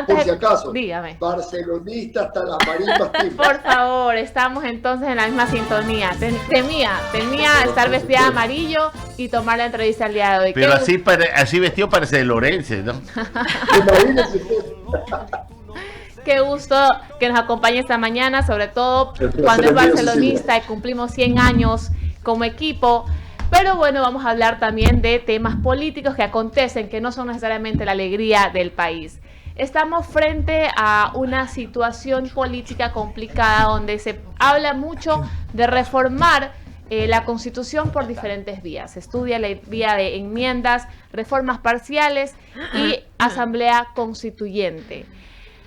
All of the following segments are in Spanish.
antes por si acaso, dígame. barcelonista hasta las marimbas. Por favor, estamos entonces en la misma sintonía. Temía estar vestida de amarillo y tomar la entrevista el día de hoy. Pero así vestido parece de Lorenzo, ¿no? Qué gusto que nos acompañe esta mañana, sobre todo cuando es barcelonista y cumplimos 100 años como equipo. Pero bueno, vamos a hablar también de temas políticos que acontecen, que no son necesariamente la alegría del país. Estamos frente a una situación política complicada donde se habla mucho de reformar la Constitución por diferentes vías. Se estudia la vía de enmiendas, reformas parciales y asamblea constituyente.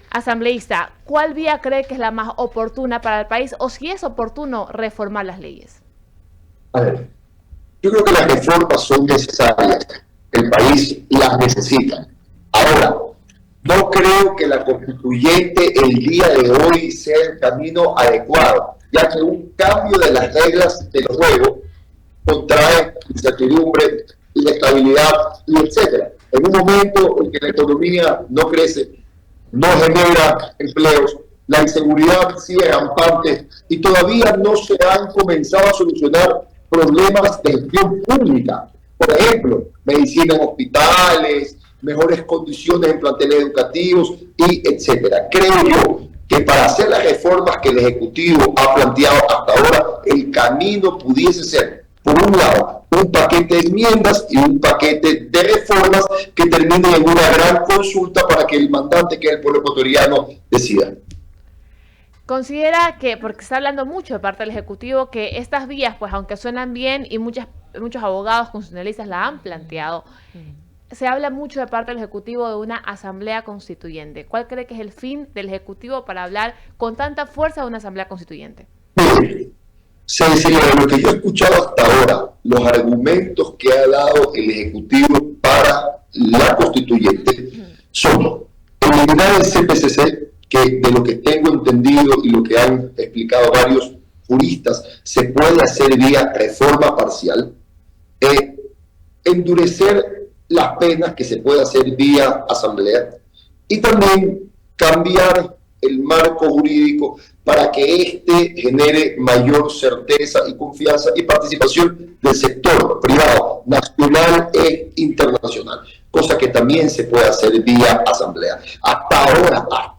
Asambleísta, ¿cuál vía cree que es la más oportuna para el país o si es oportuno reformar las leyes? A ver, yo creo que las reformas son necesarias. El país las necesita. Ahora, no creo que la constituyente el día de hoy sea el camino adecuado, ya que un cambio de las reglas del juego contrae incertidumbre, inestabilidad y etcétera. En un momento en que la economía no crece, no genera empleos, la inseguridad sigue rampante y todavía no se han comenzado a solucionar problemas de gestión pública. Por ejemplo, medicina en hospitales, mejores condiciones en planteles educativos y etcétera. Creo yo que para hacer las reformas que el Ejecutivo ha planteado hasta ahora, el camino pudiese ser, por un lado, un paquete de enmiendas y un paquete de reformas que terminen en una gran consulta para que el mandante, que es el pueblo ecuatoriano, decida. Considera que, porque se está hablando mucho de parte del Ejecutivo, que estas vías, pues aunque suenan bien y muchos abogados constitucionalistas la han planteado, se habla mucho de parte del Ejecutivo de una asamblea constituyente. ¿Cuál cree que es el fin del Ejecutivo para hablar con tanta fuerza de una asamblea constituyente? Sencillo, lo que yo he escuchado hasta ahora, los argumentos que ha dado el Ejecutivo para la constituyente son eliminar el CPCC, que de lo que tengo entendido y lo que han explicado varios juristas, se puede hacer vía reforma parcial, endurecer las penas, que se puede hacer vía asamblea, y también cambiar el marco jurídico para que éste genere mayor certeza y confianza y participación del sector privado, nacional e internacional, cosa que también se puede hacer vía asamblea. Hasta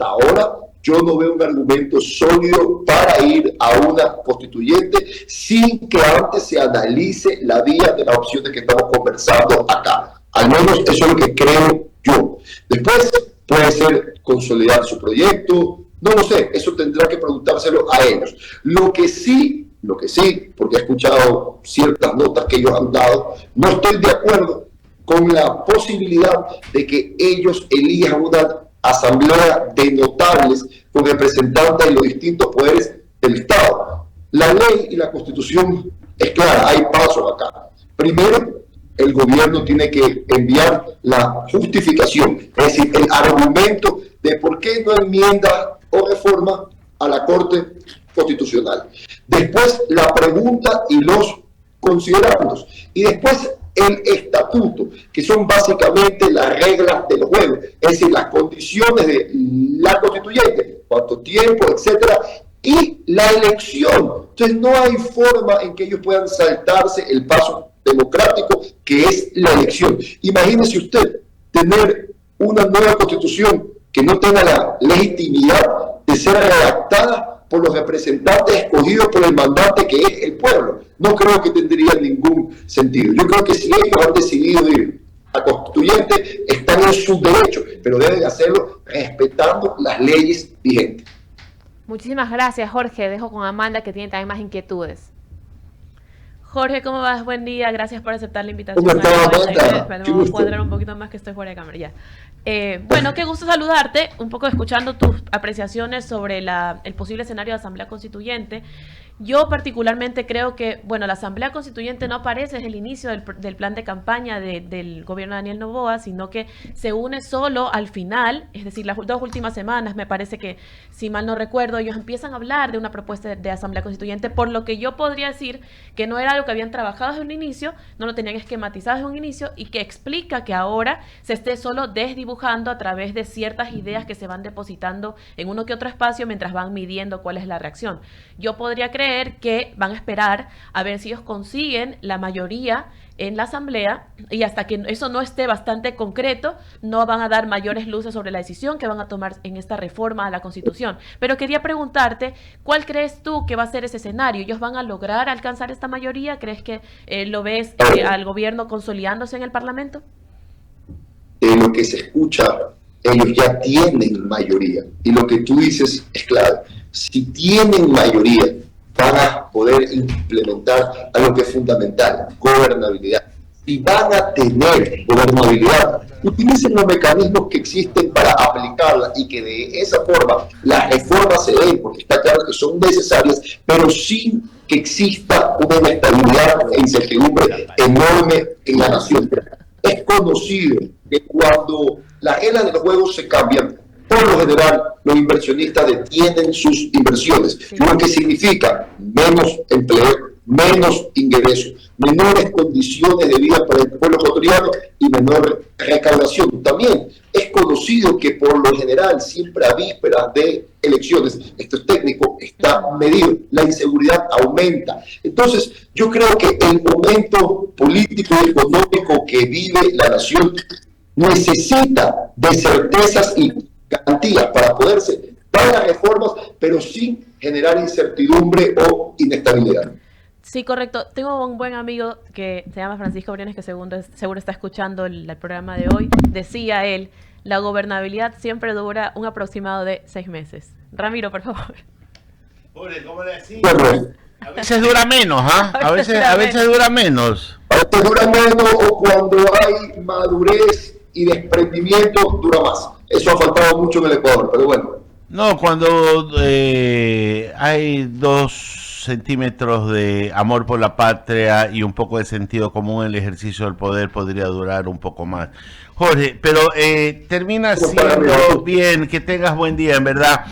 ahora, yo no veo un argumento sólido para ir a una constituyente sin que antes se analice la vía de las opciones que estamos conversando acá. Al menos eso es lo que creo yo. Después puede ser consolidar su proyecto, no lo sé, eso tendrá que preguntárselo a ellos. Lo que sí, porque he escuchado ciertas notas que ellos han dado, no estoy de acuerdo con la posibilidad de que ellos elijan una asamblea de notables con representantes de los distintos poderes del Estado. La ley y la Constitución es clara, hay pasos acá. Primero, el gobierno tiene que enviar la justificación, es decir, el argumento de por qué no enmienda o reforma a la Corte Constitucional. Después, la pregunta y los considerandos. Y después, el estatuto, que son básicamente las reglas del juego, es decir, las condiciones de la constituyente, cuánto tiempo, etcétera, y la elección. Entonces, no hay forma en que ellos puedan saltarse el paso democrático que es la elección. Imagínese usted tener una nueva constitución que no tenga la legitimidad de ser redactada por los representantes escogidos por el mandante, que es el pueblo. No creo que tendría ningún sentido. Yo creo que si ellos han decidido ir a constituyente, están en su derecho, pero deben hacerlo respetando las leyes vigentes. Muchísimas gracias, Jorge. Dejo con Amanda, que tiene también más inquietudes. Jorge, ¿cómo vas? Buen día, gracias por aceptar la invitación. ¿Cómo estás, Amanda? Vamos a cuadrar un poquito más, que estoy fuera de cámara ya. Bueno, qué gusto saludarte, un poco escuchando tus apreciaciones sobre el posible escenario de Asamblea Constituyente. Yo particularmente creo que, bueno, la Asamblea Constituyente no aparece desde el inicio del plan de campaña del gobierno de Daniel Noboa, sino que se une solo al final, es decir, las 2 últimas semanas, me parece que, si mal no recuerdo, ellos empiezan a hablar de una propuesta de Asamblea Constituyente, por lo que yo podría decir que no era algo que habían trabajado desde un inicio, no lo tenían esquematizado desde un inicio, y que explica que ahora se esté solo desdibujando a través de ciertas ideas que se van depositando en uno que otro espacio mientras van midiendo cuál es la reacción. Yo podría creer que van a esperar a ver si ellos consiguen la mayoría en la asamblea, y hasta que eso no esté bastante concreto, no van a dar mayores luces sobre la decisión que van a tomar en esta reforma a la Constitución. Pero quería preguntarte, ¿cuál crees tú que va a ser ese escenario? ¿Ellos van a lograr alcanzar esta mayoría? ¿Crees que lo ves al gobierno consolidándose en el Parlamento? Lo que se escucha, ellos ya tienen mayoría, y lo que tú dices es claro. Si tienen mayoría, van a poder implementar algo que es fundamental: gobernabilidad. Si van a tener gobernabilidad, utilicen los mecanismos que existen para aplicarla, y que de esa forma las reformas se den, porque está claro que son necesarias, pero sin que exista una inestabilidad e incertidumbre enorme en la nación. Es conocido que cuando las reglas del juego se cambian, por lo general, los inversionistas detienen sus inversiones, lo que significa menos empleo, menos ingresos, menores condiciones de vida para el pueblo ecuatoriano y menor recaudación. También es conocido que por lo general, siempre a vísperas de elecciones, esto es técnico, está medido, la inseguridad aumenta. Entonces, yo creo que el momento político y económico que vive la nación necesita de certezas y garantías para poderse dar las reformas, pero sin generar incertidumbre o inestabilidad. Sí, correcto. Tengo un buen amigo que se llama Francisco Briones, que seguro está escuchando el programa de hoy. Decía él, la gobernabilidad siempre dura un aproximado de 6 meses. Ramiro, por favor. Pobre, ¿cómo le decía? A veces dura menos, ¿ah? A veces dura menos. A veces dura menos, o cuando hay madurez y desprendimiento, dura más. Eso ha faltado mucho en el Ecuador, pero bueno. No, cuando hay 2 centímetros de amor por la patria y un poco de sentido común en el ejercicio del poder, podría durar un poco más. Jorge, pero termina siendo bien, que tengas buen día, en verdad.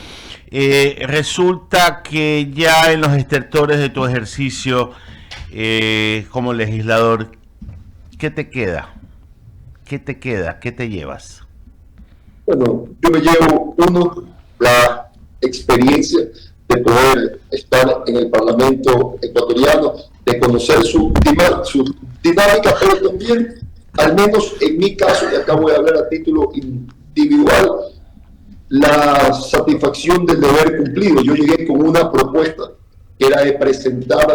Resulta que ya en los estertores de tu ejercicio como legislador, ¿qué te queda? ¿Qué te queda? ¿Qué te llevas? Bueno, yo me llevo, la experiencia de poder estar en el Parlamento ecuatoriano, de conocer su dinámica, pero también, al menos en mi caso, y acá voy a hablar a título individual, la satisfacción del deber cumplido. Yo llegué con una propuesta que era de presentar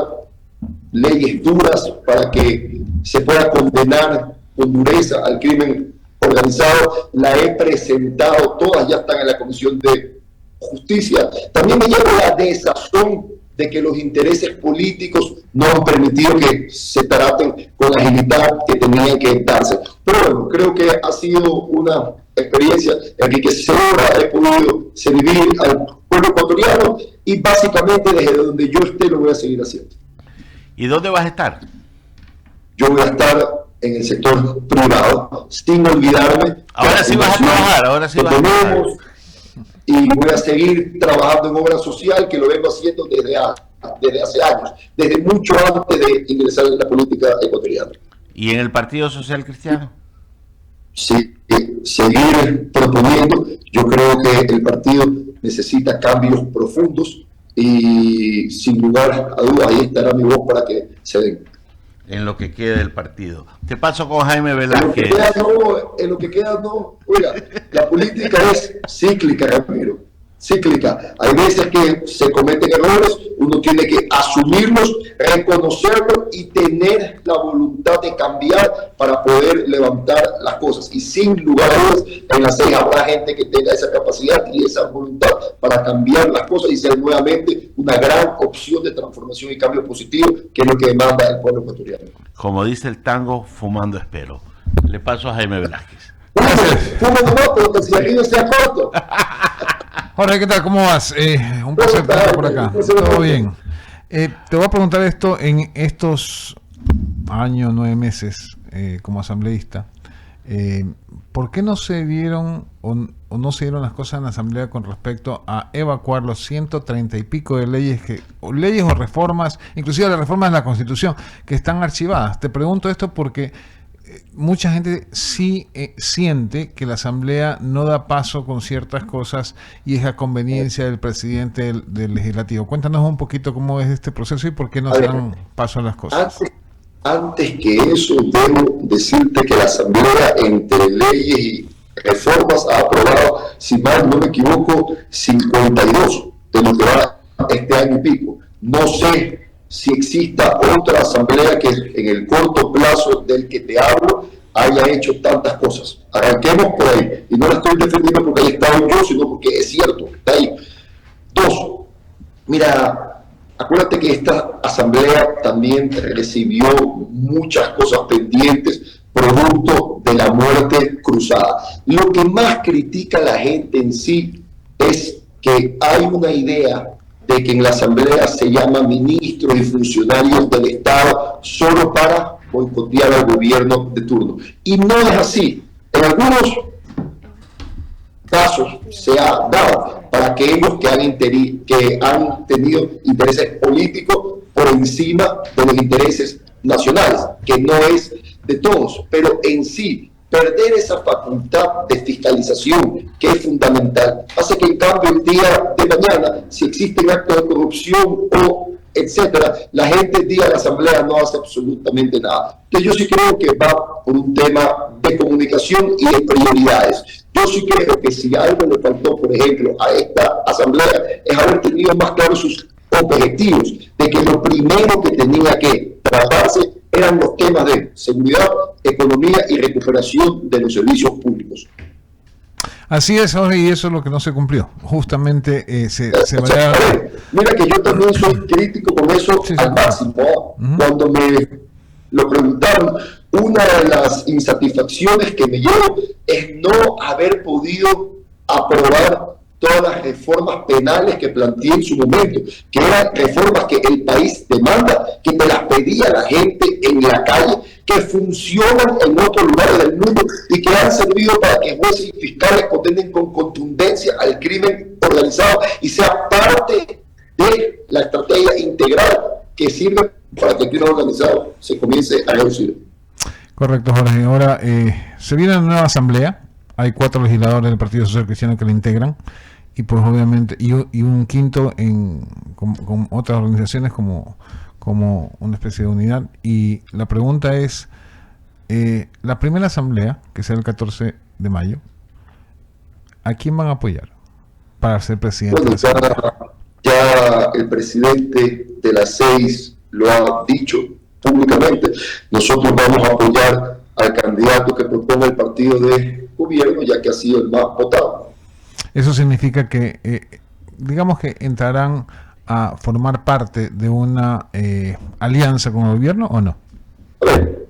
leyes duras para que se pueda condenar con dureza al crimen organizado. La he presentado, todas ya están en la Comisión de Justicia. También me llevo la desazón de que los intereses políticos no han permitido que se traten con la agilidad que tenían que darse. Pero bueno, creo que ha sido una experiencia en que ahora he podido servir al pueblo ecuatoriano, y básicamente desde donde yo esté lo voy a seguir haciendo. ¿Y dónde vas a estar? Yo voy a estar en el sector privado, sin olvidarme. Ahora sí vas a trabajar, ahora sí vas a trabajar. Y voy a seguir trabajando en obra social, que lo vengo haciendo desde hace años, desde mucho antes de ingresar en la política ecuatoriana. ¿Y en el Partido Social Cristiano? Sí, seguir proponiendo. Yo creo que el partido necesita cambios profundos, y sin lugar a dudas ahí estará mi voz para que se den. En lo que queda del partido. Te paso con Jaime Velázquez. En lo que queda no. Oiga, la política es cíclica, Ramiro. Cíclica. Hay veces que se cometen errores, uno tiene que asumirlos, reconocerlos y tener la voluntad de cambiar para poder levantar las cosas. Y sin lugar a dudas, en la CEI habrá gente que tenga esa capacidad y esa voluntad para cambiar las cosas y ser nuevamente una gran opción de transformación y cambio positivo, que es lo que demanda el pueblo ecuatoriano. Como dice el tango, fumando espero. Le paso a Jaime Velázquez. Fumando no, pero que el cigarrillo sea corto. Jorge, ¿qué tal? ¿Cómo vas? Un placer estar por acá. Todo bien. Te voy a preguntar esto en estos años, 9 meses como asambleísta. ¿Por qué no se dieron o no se dieron las cosas en la Asamblea con respecto a evacuar los 130 y pico de leyes o reformas, inclusive las reformas de la Constitución, que están archivadas? Te pregunto esto porque mucha gente sí siente que la Asamblea no da paso con ciertas cosas y es a conveniencia del presidente del Legislativo. Cuéntanos un poquito cómo es este proceso y por qué no se dan paso a las cosas. Antes que eso, debo decirte que la Asamblea, entre leyes y reformas, ha aprobado, si mal no me equivoco, 52 de lo que va este año y pico. No sé si exista otra Asamblea que en el corto plazo del que te hablo haya hecho tantas cosas. Arranquemos por ahí. Y no la estoy defendiendo porque haya estado yo, sino porque es cierto, está ahí. 2. Mira, acuérdate que esta Asamblea también recibió muchas cosas pendientes producto de la muerte cruzada. Lo que más critica la gente en sí es que hay una idea de que en la Asamblea se llama ministros y funcionarios del Estado solo para boicotear al gobierno de turno. Y no es así. En algunos casos se ha dado para aquellos que han tenido intereses políticos por encima de los intereses nacionales, que no es de todos, pero en sí perder esa facultad de fiscalización que es fundamental hace que en cambio el día de mañana, si existen actos de corrupción o etcétera, la gente diga a la Asamblea no hace absolutamente nada. Entonces yo sí creo que va por un tema de comunicación y de prioridades. Yo sí creo que si algo le faltó, por ejemplo, a esta Asamblea es haber tenido más claros sus objetivos, de que lo primero que tenía que tratarse eran los temas de seguridad, economía y recuperación de los servicios públicos. Así es, Jorge, y eso es lo que no se cumplió. Justamente Mira que yo también soy crítico con eso al máximo. Cuando me lo preguntaron, una de las insatisfacciones que me llevo es no haber podido aprobar todas las reformas penales que planteé en su momento, que eran reformas que el país demanda, que me las pedía la gente en la calle, que funcionan en otros lugares del mundo y que han servido para que jueces y fiscales condenen con contundencia al crimen organizado y sea parte de la estrategia integral que sirve para que el crimen organizado se comience a reducir. Correcto, Jorge. Ahora, se viene una nueva asamblea. Hay 4 legisladores del Partido Social Cristiano que la integran y pues obviamente y un quinto con otras organizaciones como una especie de unidad. Y la pregunta es, la primera asamblea, que será el 14 de mayo, ¿a quién van a apoyar para ser presidente? Bueno, ya el presidente de las 6 lo ha dicho públicamente. Nosotros vamos a apoyar al candidato que proponga el partido de gobierno, ya que ha sido el más votado. Eso significa que, digamos que entrarán a formar parte de una alianza con el gobierno, ¿o no? A ver,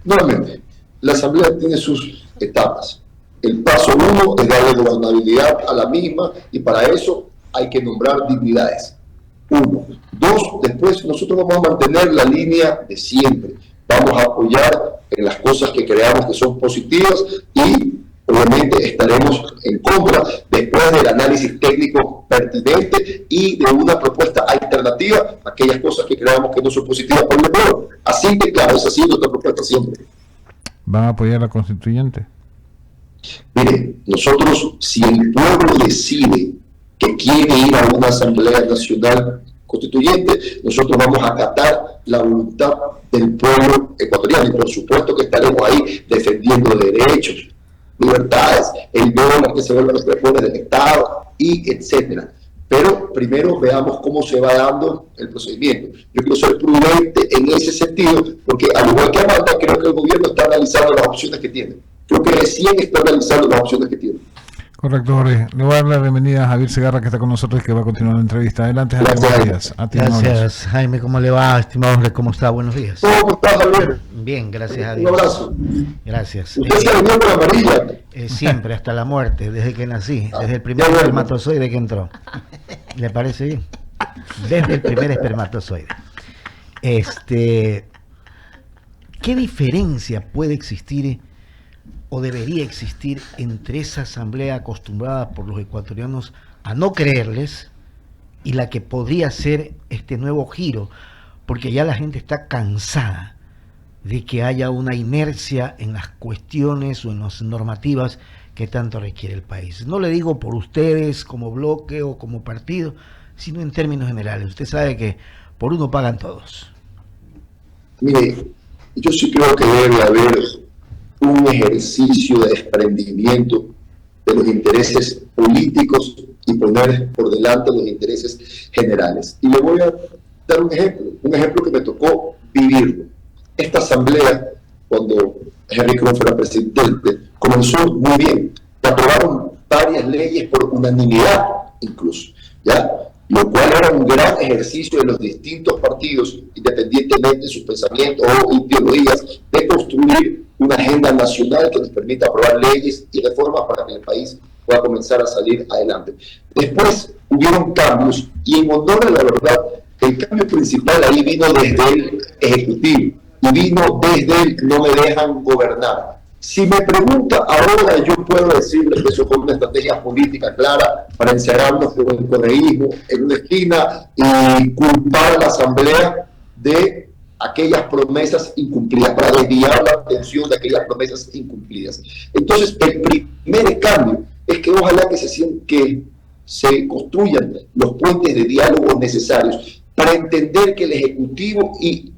nuevamente, la Asamblea tiene sus etapas. El paso 1 es darle gobernabilidad a la misma y para eso hay que nombrar dignidades. 1. 2, después nosotros vamos a mantener la línea de siempre. Vamos a apoyar en las cosas que creamos que son positivas y obviamente estaremos en contra después del análisis técnico pertinente y de una propuesta alternativa a aquellas cosas que creamos que no son positivas por el pueblo. Así que claro, esa ha sido nuestra propuesta siempre. ¿Van a apoyar a la constituyente? Mire, nosotros, si el pueblo decide que quiere ir a una asamblea nacional constituyente, nosotros vamos a acatar la voluntad del pueblo ecuatoriano y por supuesto que estaremos ahí defendiendo derechos, libertades, el dólar que se vuelve a los prepones del Estado y etcétera. Pero primero veamos cómo se va dando el procedimiento. Yo quiero ser prudente en ese sentido porque al igual que Amanda, creo que el gobierno está analizando las opciones que tiene. Creo que recién está analizando las opciones que tiene. Correcto, Jorge. Le voy a dar la bienvenida a Javier Segarra, que está con nosotros y que va a continuar la entrevista. Adelante, Javier. Buenos días. Gracias, Jaime. ¿Cómo le va, estimado Jorge? ¿Cómo está? Buenos días. ¿Cómo estás, Javier? Bien, gracias a Dios. Un abrazo. Gracias. ¿Usted se alineó con la amarilla? Siempre, hasta la muerte, desde que nací. Desde el primer espermatozoide que entró. ¿Le parece bien? Desde el primer espermatozoide. ¿Qué diferencia puede existir o debería existir entre esa asamblea acostumbrada por los ecuatorianos a no creerles y la que podría ser este nuevo giro? Porque ya la gente está cansada de que haya una inercia en las cuestiones o en las normativas que tanto requiere el país. No le digo por ustedes como bloque o como partido, sino en términos generales. Usted sabe que por uno pagan todos. Mire, yo sí creo que debe haber un ejercicio de desprendimiento de los intereses políticos y poner por delante los intereses generales. Y le voy a dar un ejemplo que me tocó vivirlo. Esta asamblea, cuando Henry Cruz fuera presidente, comenzó muy bien. Aprobaron varias leyes por unanimidad, incluso, ¿ya? Lo cual era un gran ejercicio de los distintos partidos, independientemente de sus pensamientos o ideologías, de construir una agenda nacional que nos permita aprobar leyes y reformas para que el país pueda comenzar a salir adelante. Después hubieron cambios y, en honor a la verdad, el cambio principal ahí vino desde el Ejecutivo y vino desde el no me dejan gobernar. Si me pregunta ahora, yo puedo decirle que eso fue una estrategia política clara para encerrarnos con el correísmo en una esquina y culpar a la Asamblea de aquellas promesas incumplidas, para desviar la atención de aquellas promesas incumplidas. Entonces, el primer cambio es que ojalá que se construyan los puentes de diálogo necesarios para entender que el Ejecutivo y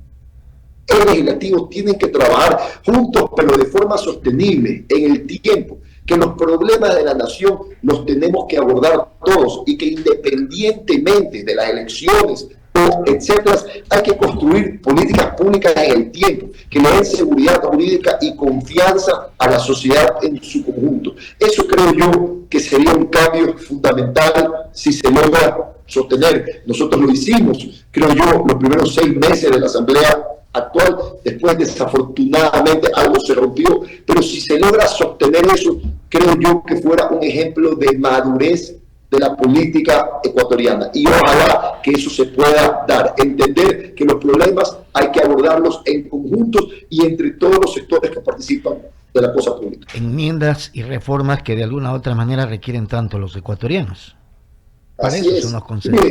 el Legislativo tienen que trabajar juntos, pero de forma sostenible en el tiempo, que los problemas de la nación los tenemos que abordar todos y que independientemente de las elecciones o etcétera, hay que construir políticas públicas en el tiempo, que le den seguridad jurídica y confianza a la sociedad en su conjunto. Eso creo yo que sería un cambio fundamental si se logra sostener. Nosotros lo hicimos, creo yo, los primeros 6 meses de la Asamblea actual. Después, desafortunadamente, algo se rompió, pero si se logra sostener eso, creo yo que fuera un ejemplo de madurez de la política ecuatoriana, y ojalá que eso se pueda dar, entender que los problemas hay que abordarlos en conjunto y entre todos los sectores que participan de la cosa pública. Enmiendas y reformas que de alguna u otra manera requieren tanto los ecuatorianos. Para Así eso es. son los consejos.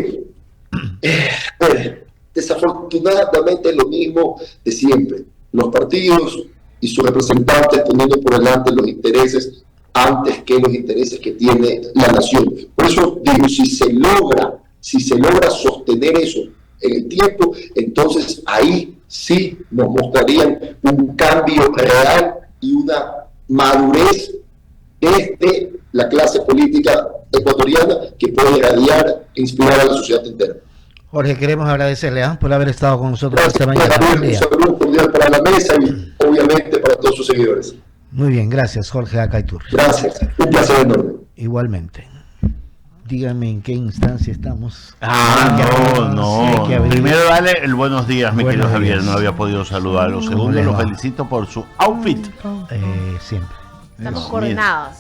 Desafortunadamente es lo mismo de siempre. Los partidos y sus representantes poniendo por delante los intereses antes que los intereses que tiene la nación. Por eso digo, si se logra sostener eso en el tiempo, entonces ahí sí nos mostrarían un cambio real y una madurez desde la clase política ecuatoriana que puede irradiar e inspirar a la sociedad entera. Jorge, queremos agradecerle por haber estado con nosotros esta mañana. Un saludo cordial para la mesa y obviamente para todos sus seguidores. Muy bien, gracias, Jorge Acaitur. Gracias, un placer enorme. Igualmente. Dígame en qué instancia estamos. No. Primero dale el buenos días, mi querido Javier. No había podido saludarlo. Segundo, lo felicito por su outfit. Siempre. Estamos coordinados.